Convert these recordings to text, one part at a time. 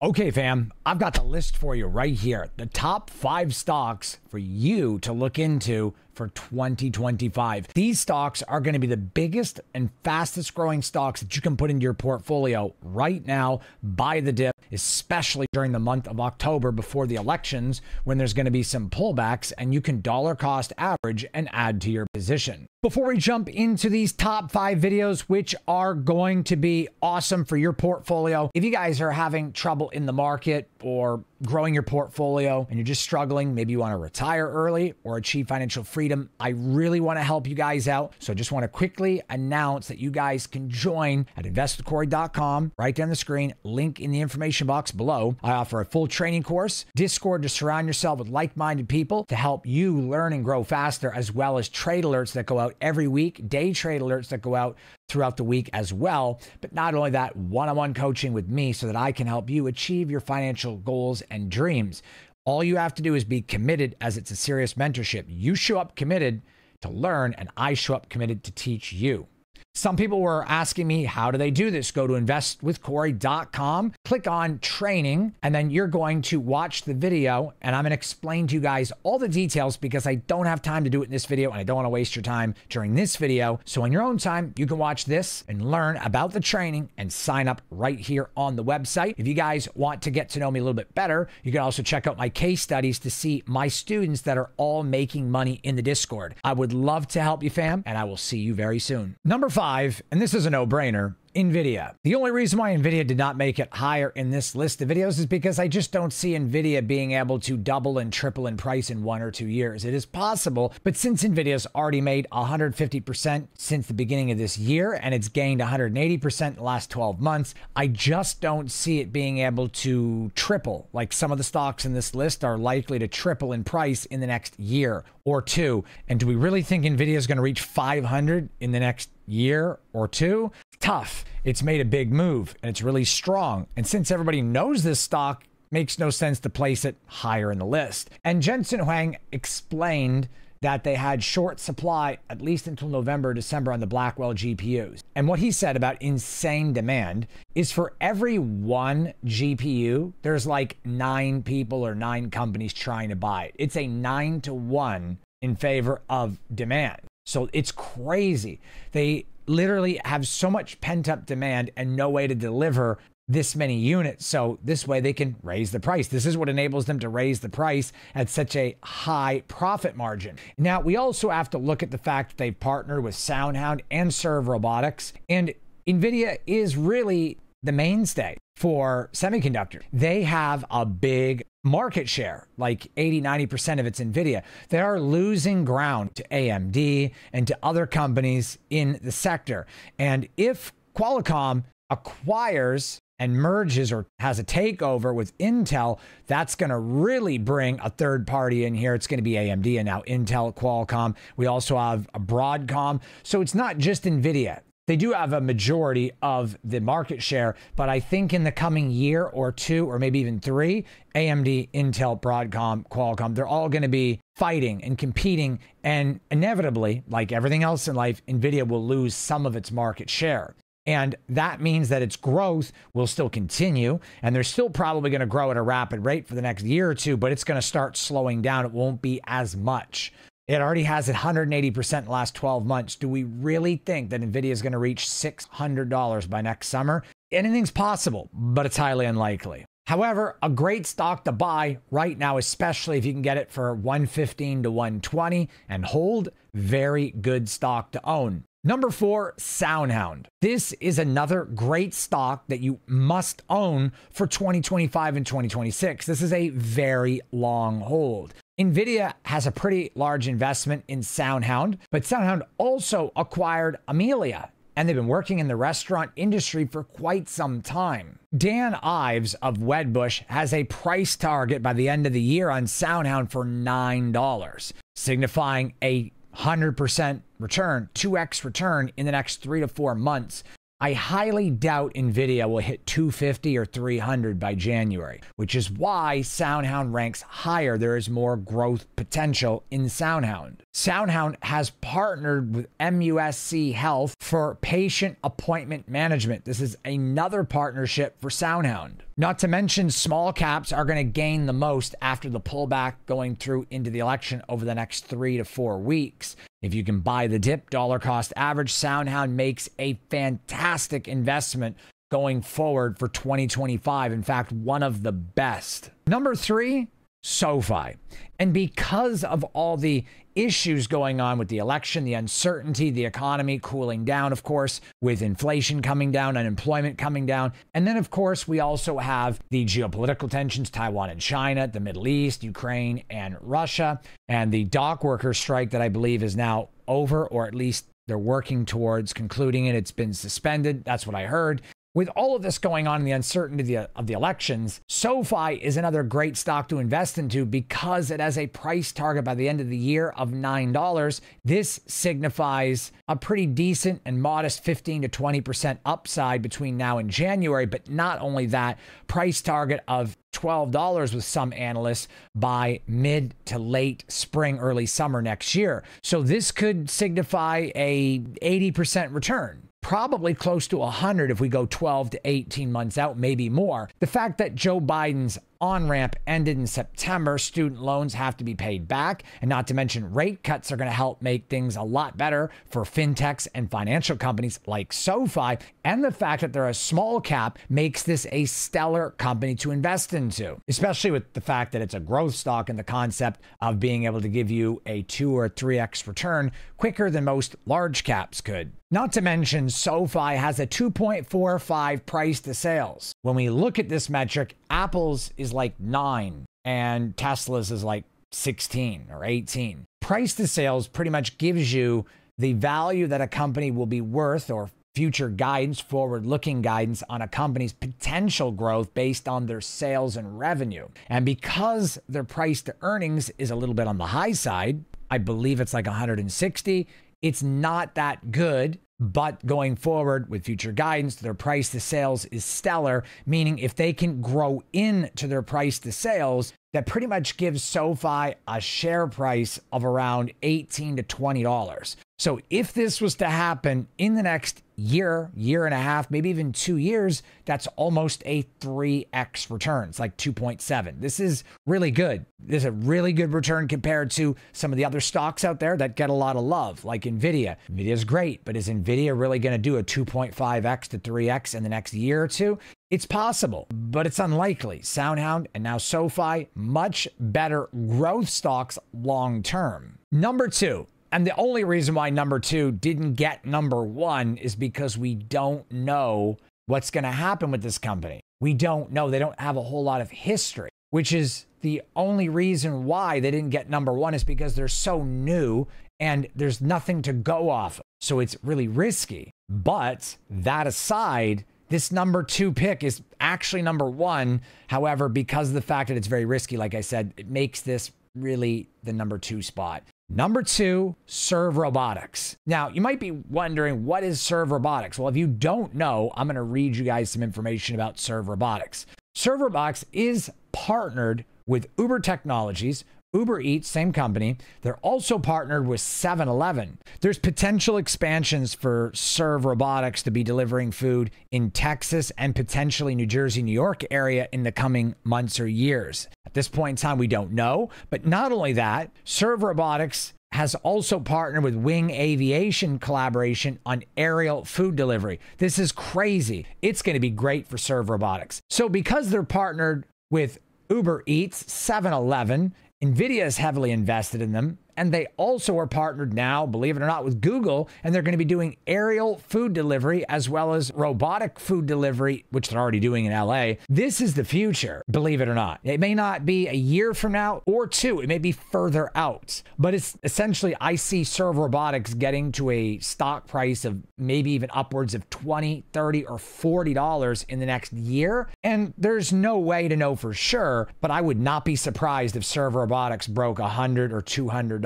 Okay, fam, I've got the list for you right here. The top 5 stocks for you to look into for 2025. These stocks are going to be the biggest and fastest growing stocks that you can put into your portfolio right now. Buy the dip, especially during the month of October before the elections, when there's going to be some pullbacks and you can dollar cost average and add to your position. Before we jump into these top 5 videos, which are going to be awesome for your portfolio, if you guys are having trouble in the market or growing your portfolio and you're just struggling, maybe you want to retire early or achieve financial freedom, I really want to help you guys out. So I just want to quickly announce that you guys can join at investwithcorey.com, right down the screen, link in the information box below. I offer a full training course, Discord to surround yourself with like-minded people to help you learn and grow faster, as well as trade alerts that go out every week, day trade alerts that go out throughout the week as well. But not only that, one-on-one coaching with me so that I can help you achieve your financial goals and dreams. All you have to do is be committed, as it's a serious mentorship. You show up committed to learn, and I show up committed to teach you. Some people were asking me, how do they do this? Go to investwithcorey.com, click on training, and then you're going to watch the video. And I'm going to explain to you guys all the details because I don't have time to do it in this video and I don't want to waste your time during this video. So in your own time, you can watch this and learn about the training and sign up right here on the website. If you guys want to get to know me a little bit better, you can also check out my case studies to see my students that are all making money in the Discord. I would love to help you, fam, and I will see you very soon. Number 5, and this is a no-brainer, NVIDIA. The only reason why NVIDIA did not make it higher in this list of videos is because I just don't see NVIDIA being able to double and triple in price in 1 or 2 years. It is possible, but since NVIDIA's already made 150% since the beginning of this year, and it's gained 180% in the last 12 months, I just don't see it being able to triple. Like some of the stocks in this list are likely to triple in price in the next year or 2. And do we really think NVIDIA is going to reach 500 in the next year or 2? Tough. It's made a big move and it's really strong. And since everybody knows this stock, makes no sense to place it higher in the list. And Jensen Huang explained that they had short supply at least until November, December on the Blackwell GPUs. And what he said about insane demand is for every 1 GPU, there's like 9 people or 9 companies trying to buy it. It's a 9-to-1 in favor of demand. So it's crazy. They literally have so much pent-up demand and no way to deliver this many units. So this way they can raise the price. This is what enables them to raise the price at such a high profit margin. Now, we also have to look at the fact that they've partnered with SoundHound and Serve Robotics. And NVIDIA is really the mainstay for semiconductors. They have a big market share, like 80-90% of it's NVIDIA. They are losing ground to AMD and to other companies in the sector. And if Qualcomm acquires and merges or has a takeover with Intel, that's going to really bring a third party in here. It's going to be AMD and now Intel, Qualcomm. We also have a Broadcom. So it's not just NVIDIA. They do have a majority of the market share, but I think in the coming year or 2, or maybe even 3, AMD, Intel, Broadcom, Qualcomm, they're all going to be fighting and competing. And inevitably, like everything else in life, NVIDIA will lose some of its market share. And that means that its growth will still continue. And they're still probably going to grow at a rapid rate for the next year or 2, but it's going to start slowing down. It won't be as much. It already has it 180% in the last 12 months. Do we really think that NVIDIA is going to reach $600 by next summer? Anything's possible, but it's highly unlikely. However, a great stock to buy right now, especially if you can get it for 115 to 120 and hold, very good stock to own. Number 4, SoundHound. This is another great stock that you must own for 2025 and 2026. This is a very long hold. NVIDIA has a pretty large investment in SoundHound, but SoundHound also acquired Amelia, and they've been working in the restaurant industry for quite some time. Dan Ives of Wedbush has a price target by the end of the year on SoundHound for $9, signifying a 100% return, 2x return in the next 3 to 4 months. I highly doubt NVIDIA will hit 250 or 300 by January, which is why SoundHound ranks higher. There is more growth potential in SoundHound. SoundHound has partnered with MUSC Health for patient appointment management. This is another partnership for SoundHound. Not to mention, small caps are going to gain the most after the pullback going through into the election over the next 3 to 4 weeks. If you can buy the dip, dollar cost average, SoundHound makes a fantastic investment going forward for 2025. In fact, one of the best. Number 3, SoFi. And because of all the issues going on with the election, the uncertainty, the economy cooling down, of course, with inflation coming down, unemployment coming down. And then, of course, we also have the geopolitical tensions, Taiwan and China, the Middle East, Ukraine and Russia, and the dock worker strike that I believe is now over, or at least they're working towards concluding it. It's been suspended. That's what I heard. With all of this going on in the uncertainty of the elections, SoFi is another great stock to invest into because it has a price target by the end of the year of $9. This signifies a pretty decent and modest 15 to 20% upside between now and January. But not only that, price target of $12 with some analysts by mid to late spring, early summer next year. So this could signify a 80% return. Probably close to 100 if we go 12 to 18 months out, maybe more. The fact that Joe Biden's on-ramp ended in September, student loans have to be paid back, and not to mention rate cuts are going to help make things a lot better for fintechs and financial companies like SoFi, and the fact that they're a small cap makes this a stellar company to invest into, especially with the fact that it's a growth stock and the concept of being able to give you a 2 or 3x return quicker than most large caps could. Not to mention, SoFi has a 2.45 price to sales. When we look at this metric, Apple's is like 9 and Tesla's is like 16 or 18. Price to sales pretty much gives you the value that a company will be worth, or future guidance, forward-looking guidance on a company's potential growth based on their sales and revenue. And because their price to earnings is a little bit on the high side, I believe it's like 160, it's not that good. But going forward with future guidance, their price to sales is stellar, meaning if they can grow into their price to sales, that pretty much gives SoFi a share price of around $18 to $20. So if this was to happen in the next year, year and a half, maybe even 2 years, that's almost a 3x return. It's like 2.7. This is really good. This is a really good return compared to some of the other stocks out there that get a lot of love, like Nvidia. Nvidia's great, but is Nvidia really going to do a 2.5x to 3x in the next year or two? It's possible, but it's unlikely. SoundHound and now SoFi, much better growth stocks long term. Number 2. And the only reason why number 2 didn't get number 1 is because we don't know what's going to happen with this company. We don't know. They don't have a whole lot of history, which is the only reason why they didn't get number 1 is because they're so new and there's nothing to go off of. So it's really risky. But that aside, this number 2 pick is actually number 1. However, because of the fact that it's very risky, like I said, it makes this really the number 2 spot. Number 2, Serve Robotics. Now, you might be wondering, what is Serve Robotics? Well, if you don't know, I'm going to read you guys some information about Serve Robotics. Serve Robotics is partnered with Uber Technologies, Uber Eats, same company. They're also partnered with 7-Eleven. There's potential expansions for Serve Robotics to be delivering food in Texas and potentially New Jersey, New York area in the coming months or years. At this point in time, we don't know. But not only that, Serve Robotics has also partnered with Wing Aviation collaboration on aerial food delivery. This is crazy. It's going to be great for Serve Robotics. So because they're partnered with Uber Eats, 7-Eleven, NVIDIA is heavily invested in them, and they also are partnered now, believe it or not, with Google, and they're going to be doing aerial food delivery as well as robotic food delivery, which they're already doing in LA. This is the future, believe it or not. It may not be a year from now or 2. It may be further out, but it's essentially, I see Serve Robotics getting to a stock price of maybe even upwards of $20, $30, or $40 in the next year. And there's no way to know for sure, but I would not be surprised if Serve Robotics broke $100 or $200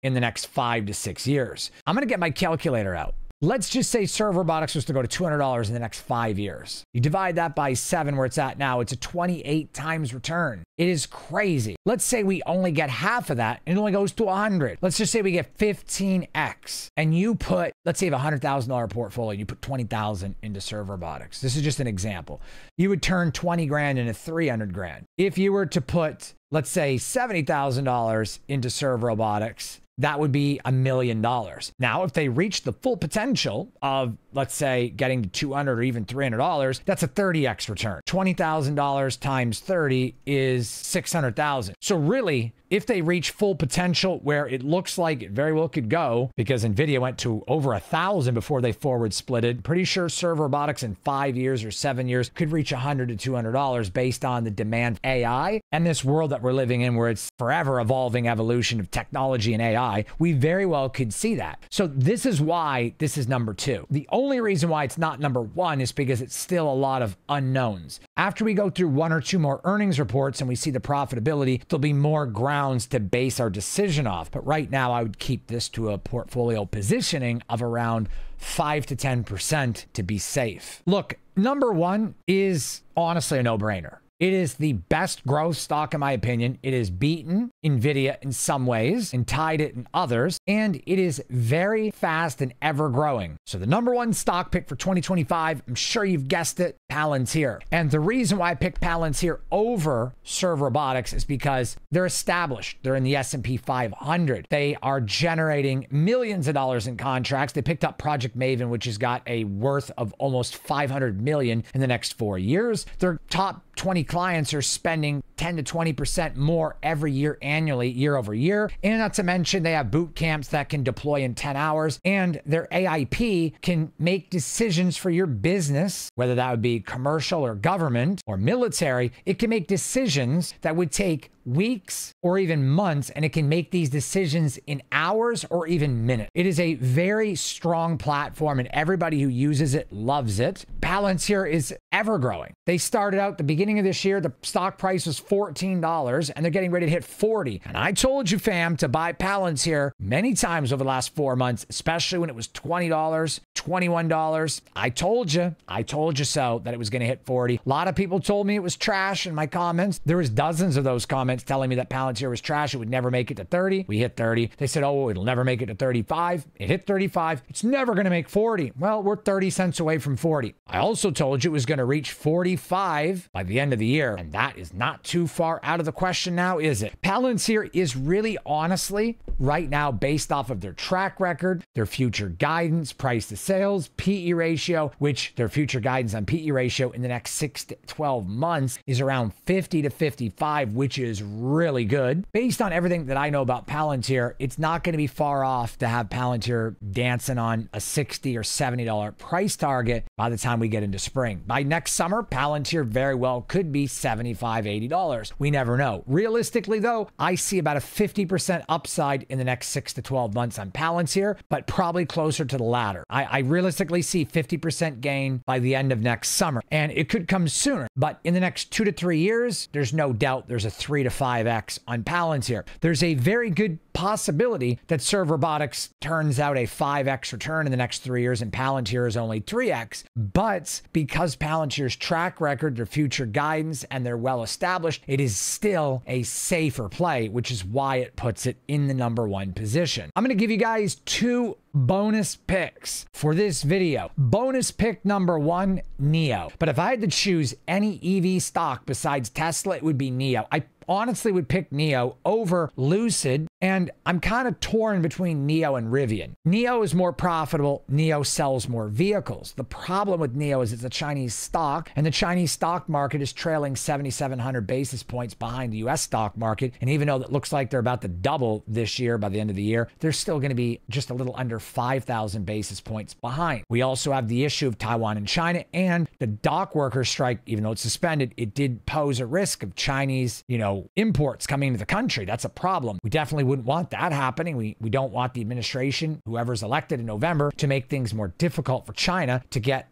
in the next 5 to 6 years. I'm going to get my calculator out. Let's just say Serve Robotics was to go to $200 in the next 5 years. You divide that by 7 where it's at now, it's a 28 times return. It is crazy. Let's say we only get half of that and it only goes to 100. Let's just say we get 15x and you put, let's say you have a $100,000 portfolio, you put 20,000 into Serve Robotics. This is just an example. You would turn 20 grand into 300 grand. If you were to put, let's say $70,000 into Serve Robotics, that would be $1 million. Now, if they reach the full potential of, let's say, getting to $200 or even $300, that's a 30x return. $20,000 times 30 is $600,000. So really, if they reach full potential where it looks like it very well could go, because NVIDIA went to over 1,000 before they forward splitted, pretty sure Serve Robotics in 5 years or 7 years could reach $100 to $200 based on the demand for AI and this world that we're living in where it's forever evolving evolution of technology and AI. We very well could see that. So this is why this is number 2. The only reason why it's not number 1 is because it's still a lot of unknowns. After we go through 1 or 2 more earnings reports and we see the profitability, there'll be more grounds to base our decision off. But right now, I would keep this to a portfolio positioning of around 5 to 10% to be safe. Look, number 1 is honestly a no-brainer. It is the best growth stock, in my opinion. It has beaten NVIDIA in some ways and tied it in others, and it is very fast and ever growing. So the number 1 stock pick for 2025, I'm sure you've guessed it, Palantir. And the reason why I picked Palantir over Serve Robotics is because they're established. They're in the S&P 500. They are generating millions of dollars in contracts. They picked up Project Maven, which has got a worth of almost 500 million in the next 4 years. Their top 20 clients are spending 10 to 20% more every year annually, year over year. And not to mention they have boot camps that can deploy in 10 hours and their AIP can make decisions for your business, whether that would be commercial or government or military. It can make decisions that would take weeks or even months, and it can make these decisions in hours or even minutes. It is a very strong platform and everybody who uses it loves it. Palantir is ever growing. They started out the beginning of this year, the stock price was $14 and they're getting ready to hit 40. And I told you, fam, to buy Palantir many times over the last 4 months, especially when it was $20, $21. I told you so that it was going to hit 40. A lot of people told me it was trash in my comments. There was dozens of those comments telling me that Palantir was trash. It would never make it to 30. We hit 30. They said, oh, it'll never make it to 35. It hit 35. It's never going to make 40. Well, we're 30 cents away from 40. I also told you it was going to reach 45 by the end of the year. And that is not too far out of the question now, is it? Palantir is really honestly right now based off of their track record, their future guidance, price to sales, PE ratio, which their future guidance on PE ratio in the next 6 to 12 months is around 50 to 55, which is really good. Based on everything that I know about Palantir, it's not going to be far off to have Palantir dancing on a $60 or $70 price target by the time we get into spring. By next summer, Palantir very well could be $75, $80. We never know. Realistically, though, I see about a 50% upside in the next 6 to 12 months on Palantir, but probably closer to the latter. I realistically see 50% gain by the end of next summer, and it could come sooner. But in the next 2 to 3 years, there's no doubt there's a 3 to 5x on Palantir. There's a very good possibility that Serve Robotics turns out a 5x return in the next 3 years and Palantir is only 3x. But because Palantir's track record, their future guidance, and they're well established, it is still a safer play, which is why it puts it in the number 1 position. I'm going to give you guys 2 bonus picks for this video. Bonus pick number 1, NIO. But if I had to choose any EV stock besides Tesla, it would be NIO. I honestly would pick NIO over Lucid, and I'm kind of torn between NIO and Rivian. NIO is more profitable. NIO sells more vehicles. The problem with NIO is it's a Chinese stock, and the Chinese stock market is trailing 7,700 basis points behind the US stock market. And even though it looks like they're about to double this year by the end of the year, they're still going to be just a little under 5,000 basis points behind. We also have the issue of Taiwan and China, and the dock worker strike, even though it's suspended, it did pose a risk of Chinese, imports coming into the country. That's a problem. We definitely wouldn't want that happening. We don't want the administration, whoever's elected in November, to make things more difficult for China to get,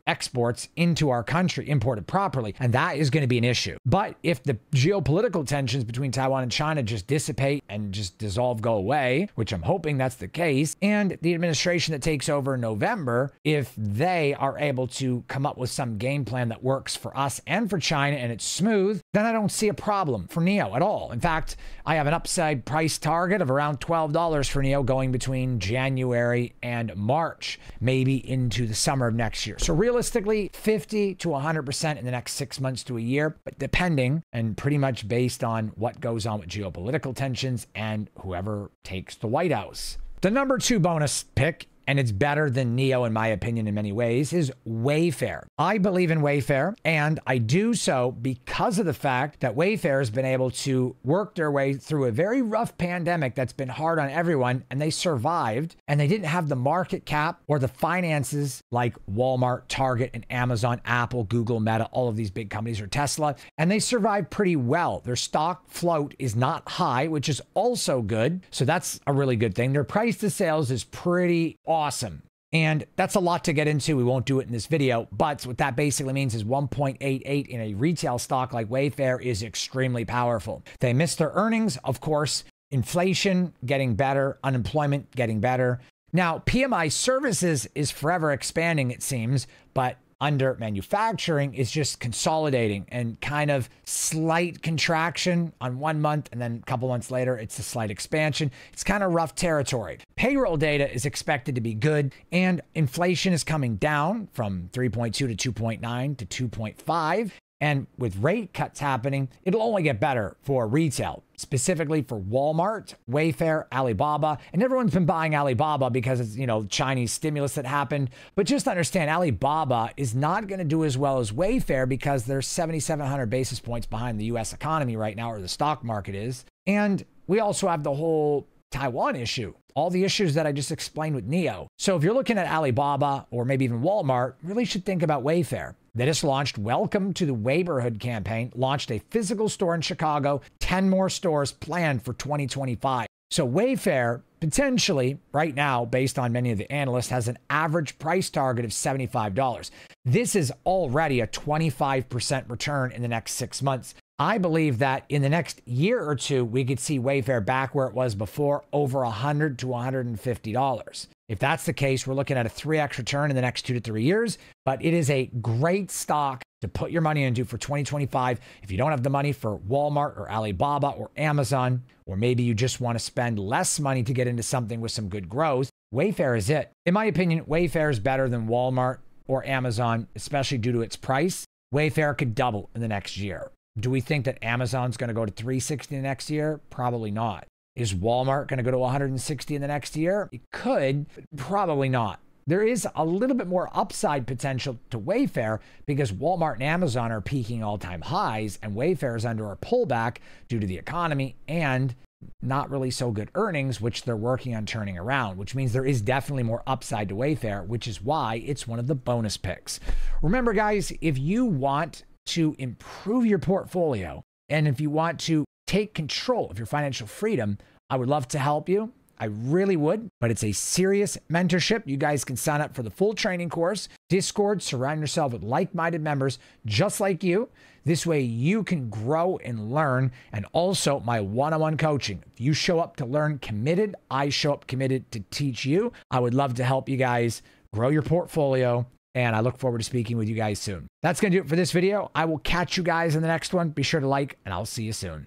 exports into our country imported properly. And that is going to be an issue. But if the geopolitical tensions between Taiwan and China just dissipate and just dissolve, go away, which I'm hoping that's the case, and the administration that takes over in November, if they are able to come up with some game plan that works for us and for China and it's smooth, then I don't see a problem for NIO at all. In fact, I have an upside price target of around $12 for NIO going between January and March, maybe into the summer of next year. So realistically, 50 to 100% in the next 6 months to a year, but depending and pretty much based on what goes on with geopolitical tensions and whoever takes the White House. The number 2 bonus pick, and it's better than NIO in my opinion in many ways, is Wayfair. I believe in Wayfair, and I do so because of the fact that Wayfair has been able to work their way through a very rough pandemic that's been hard on everyone, and they survived, and they didn't have the market cap or the finances like Walmart, Target, and Amazon, Apple, Google, Meta, all of these big companies, or Tesla, and they survived pretty well. Their stock float is not high, which is also good, so that's a really good thing. Their price to sales is pretty awesome. And that's a lot to get into. We won't do it in this video, but what that basically means is 1.88 in a retail stock like Wayfair is extremely powerful. They missed their earnings, of course, inflation getting better, unemployment getting better. Now, PMI services is forever expanding, it seems, but under manufacturing is just consolidating and kind of slight contraction on 1 month, and then a couple months later it's a slight expansion. It's kind of rough territory. Payroll data is expected to be good, and inflation is coming down from 3.2 to 2.9 to 2.5. And with rate cuts happening, it'll only get better for retail, specifically for Walmart, Wayfair, Alibaba. And everyone's been buying Alibaba because it's, Chinese stimulus that happened. But just understand, Alibaba is not going to do as well as Wayfair because they're 7,700 basis points behind the US economy right now, or the stock market is. And we also have the whole Taiwan issue, all the issues that I just explained with NIO. So if you're looking at Alibaba or maybe even Walmart, really should think about Wayfair. They just launched Welcome to the Wayborhood campaign, launched a physical store in Chicago, 10 more stores planned for 2025. So Wayfair, potentially, right now, based on many of the analysts, has an average price target of $75. This is already a 25% return in the next 6 months. I believe that in the next year or two, we could see Wayfair back where it was before, over $100 to $150. If that's the case, we're looking at a 3x return in the next 2 to 3 years, but it is a great stock to put your money into for 2025. If you don't have the money for Walmart or Alibaba or Amazon, or maybe you just want to spend less money to get into something with some good growth, Wayfair is it. In my opinion, Wayfair is better than Walmart or Amazon, especially due to its price. Wayfair could double in the next year. Do we think that Amazon's going to go to 360 next year? Probably not. Is Walmart going to go to 160 in the next year? It could, probably not. There is a little bit more upside potential to Wayfair because Walmart and Amazon are peaking all-time highs, and Wayfair is under a pullback due to the economy and not really so good earnings, which they're working on turning around, which means there is definitely more upside to Wayfair, which is why it's one of the bonus picks. Remember, guys, if you want to improve your portfolio and if you want to take control of your financial freedom, I would love to help you. I really would, but it's a serious mentorship. You guys can sign up for the full training course, Discord, surround yourself with like-minded members just like you. This way you can grow and learn, and also my one-on-one coaching. If you show up to learn committed, I show up committed to teach you. I would love to help you guys grow your portfolio, and I look forward to speaking with you guys soon. That's going to do it for this video. I will catch you guys in the next one. Be sure to like, and I'll see you soon.